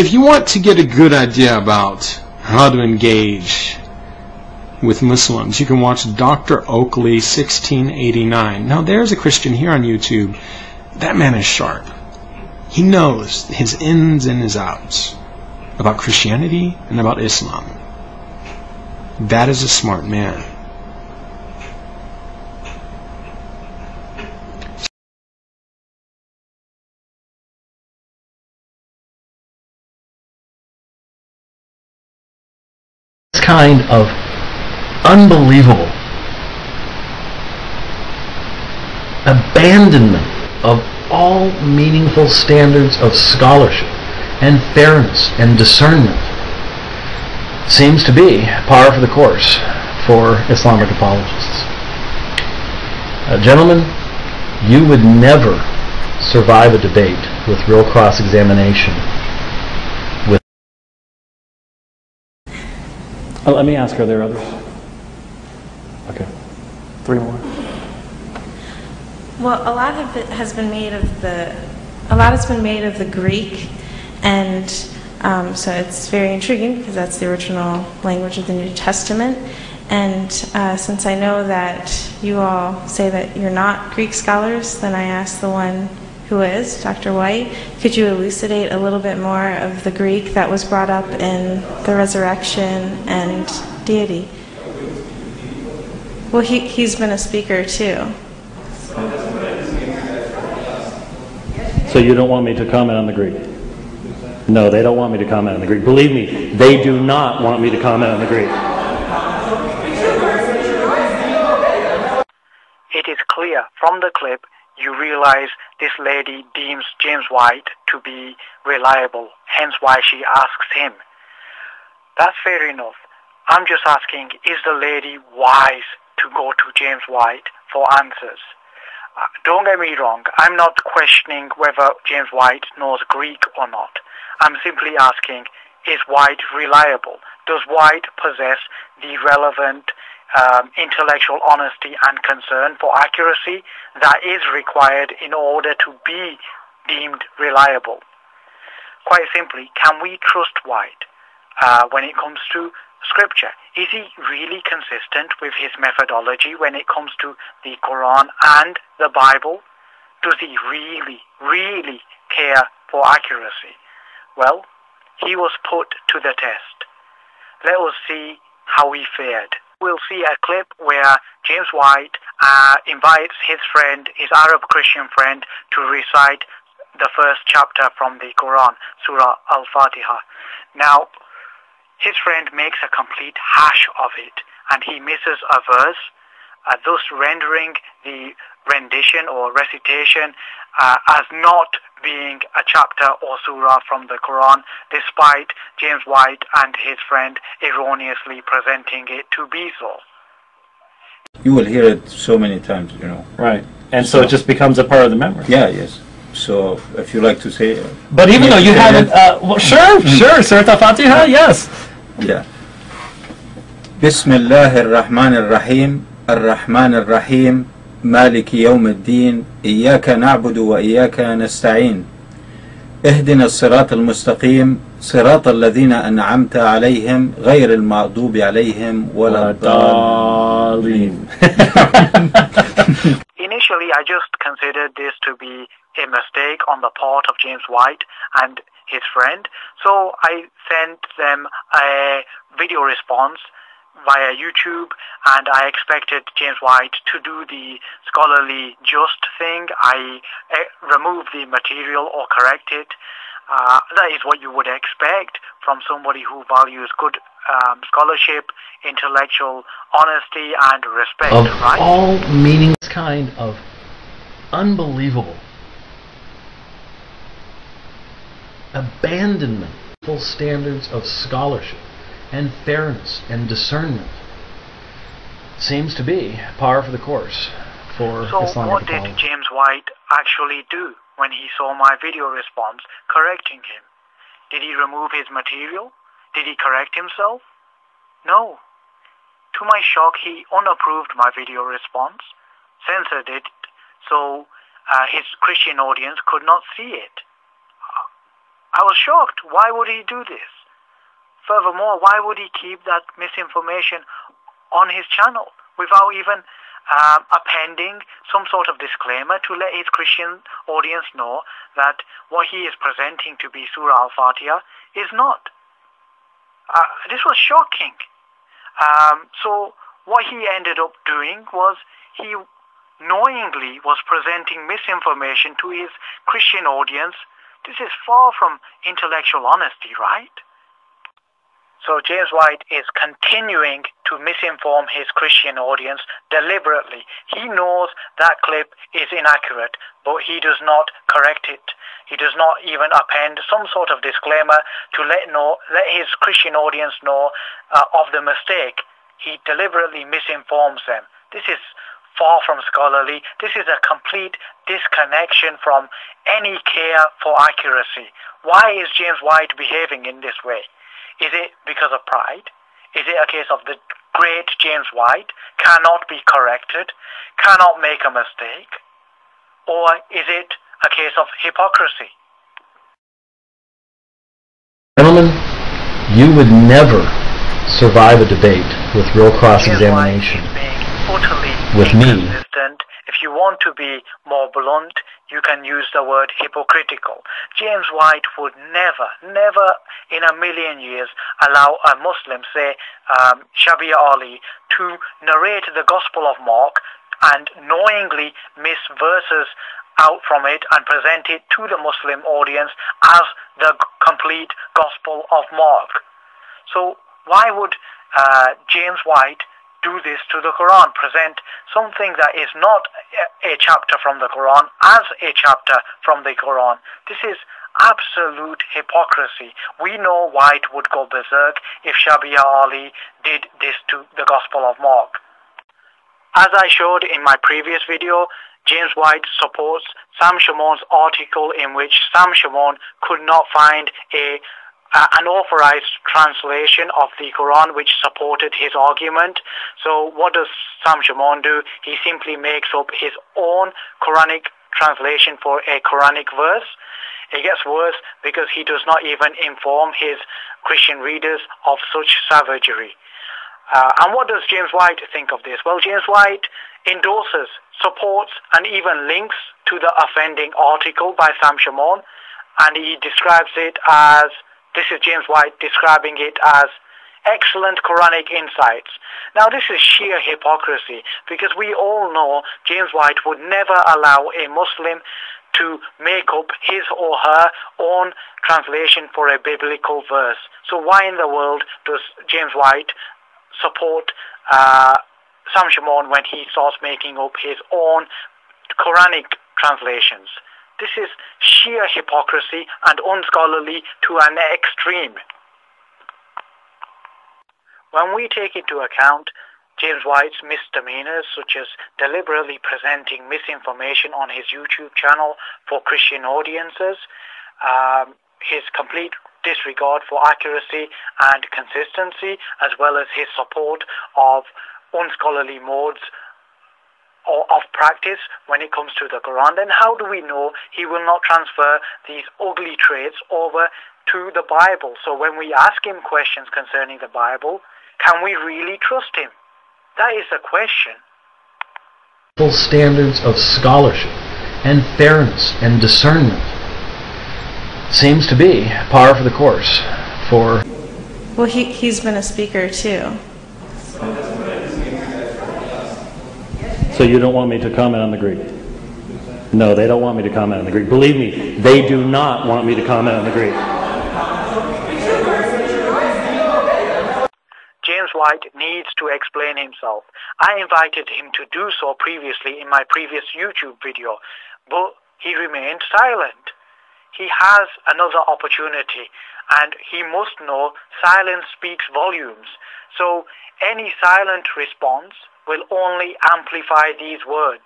If you want to get a good idea about how to engage with Muslims, you can watch Dr. Oakley 1689. Now there's a Christian here on YouTube. That man is sharp. He knows his ins and his outs about Christianity and about Islam. That is a smart man. Kind of unbelievable abandonment of all meaningful standards of scholarship and fairness and discernment seems to be par for the course for Islamic apologists. Gentlemen, you would never survive a debate with real cross-examination. Let me ask, are there others? Okay. 3 more. Well, a lot of it has been made of the Greek, and so it's very intriguing because that's the original language of the New Testament. And since I know that you all say that you're not Greek scholars, then I asked the one who is, Dr. White, could you elucidate a little bit more of the Greek that was brought up in the resurrection and deity? Well, he's been a speaker too. So you don't want me to comment on the Greek? No, they don't want me to comment on the Greek. Believe me, they do not want me to comment on the Greek. It is clear from the clip you realize this lady deems James White to be reliable, hence why she asks him. That's fair enough. I'm just asking, is the lady wise to go to James White for answers? Don't get me wrong, I'm not questioning whether James White knows Greek or not. I'm simply asking, is White reliable? Does White possess the relevant intellectual honesty and concern for accuracy that is required in order to be deemed reliable? Quite simply, can we trust White when it comes to Scripture? Is he really consistent with his methodology when it comes to the Quran and the Bible? Does he really care for accuracy? Well, he was put to the test. Let us see how he fared. We'll see a clip where James White invites his friend, his Arab Christian friend, to recite the first chapter from the Quran, Surah Al-Fatiha. Now, his friend makes a complete hash of it, and he misses a verse, thus rendering the rendition or recitation as not being a chapter or surah from the Quran, despite James White and his friend erroneously presenting it to be so. You will hear it so many times, you know. Right. And so it just becomes a part of the memory. Yeah, yes. So if you like to say it. But even though you haven't, well, sure, Surah Al-Fatiha, yes. Yeah. بسم الله الرحمن الرحيم الرحمن الرحيم مالك يوم الدين إياك نعبد وإياك نستعين اهدنا الصراط المستقيم صراط الذين أنعمت عليهم غير المغضوب عليهم ولا الضالين. Initially, I just considered this to be a mistake on the part of James White and his friend, so I sent them a video response via YouTube, and I expected James White to do the scholarly just thing. I remove the material or correct it. That is what you would expect from somebody who values good scholarship, intellectual honesty, and respect, of right? all meanings, kind of unbelievable abandonment of full standards of scholarship and fairness and discernment seems to be par for the course for So Islamic what did apology. James White actually do when he saw my video response correcting him? Did he remove his material? Did he correct himself? No. To my shock, he unapproved my video response, censored it, so his Christian audience could not see it. I was shocked. Why would he do this? Furthermore, why would he keep that misinformation on his channel without even appending some sort of disclaimer to let his Christian audience know that what he is presenting to be Surah Al-Fatiha is not? This was shocking. So what he ended up doing was he knowingly was presenting misinformation to his Christian audience. This is far from intellectual honesty, right? So James White is continuing to misinform his Christian audience deliberately. He knows that clip is inaccurate, but he does not correct it. He does not even append some sort of disclaimer to let his Christian audience know of the mistake. He deliberately misinforms them. This is far from scholarly. This is a complete disconnection from any care for accuracy. Why is James White behaving in this way? Is it because of pride? Is it a case of the great James White cannot be corrected, cannot make a mistake? Or is it a case of hypocrisy? Gentlemen, you would never survive a debate with real cross-examination with me. If you want to be more blunt, you can use the word hypocritical. James White would never in a million years allow a Muslim, say Shabir Ali, to narrate the Gospel of Mark and knowingly miss verses out from it and present it to the Muslim audience as the complete Gospel of Mark. So why would James White do this to the Quran, present something that is not a chapter from the Quran as a chapter from the Quran? This is absolute hypocrisy. We know White would go berserk if Shabir Ali did this to the Gospel of Mark. As I showed in my previous video, James White supports Sam Shamoun's article in which Sam Shamoun could not find an authorized translation of the Quran which supported his argument. So what does Sam Shamoun do? He simply makes up his own Quranic translation for a Quranic verse. It gets worse because he does not even inform his Christian readers of such savagery. And what does James White think of this? Well, James White endorses, supports, and even links to the offending article by Sam Shamoun, and he describes it as, this is James White describing it as excellent Quranic insights. Now this is sheer hypocrisy, because we all know James White would never allow a Muslim to make up his or her own translation for a biblical verse. So why in the world does James White support Sam Shamoun when he starts making up his own Quranic translations? This is sheer hypocrisy and unscholarly to an extreme. When we take into account James White's misdemeanors, such as deliberately presenting misinformation on his YouTube channel for Christian audiences, his complete disregard for accuracy and consistency, as well as his support of unscholarly modes of practice when it comes to the Quran, then how do we know he will not transfer these ugly traits over to the Bible? So when we ask him questions concerning the Bible, can we really trust him? That is the question. Full standards of scholarship and fairness and discernment seems to be par for the course for... Well, he's been a speaker too. So you don't want me to comment on the Greek? No, they don't want me to comment on the Greek. Believe me, they do not want me to comment on the Greek. James White needs to explain himself. I invited him to do so previously in my previous YouTube video, but he remained silent. He has another opportunity, and he must know silence speaks volumes. So any silent response will only amplify these words.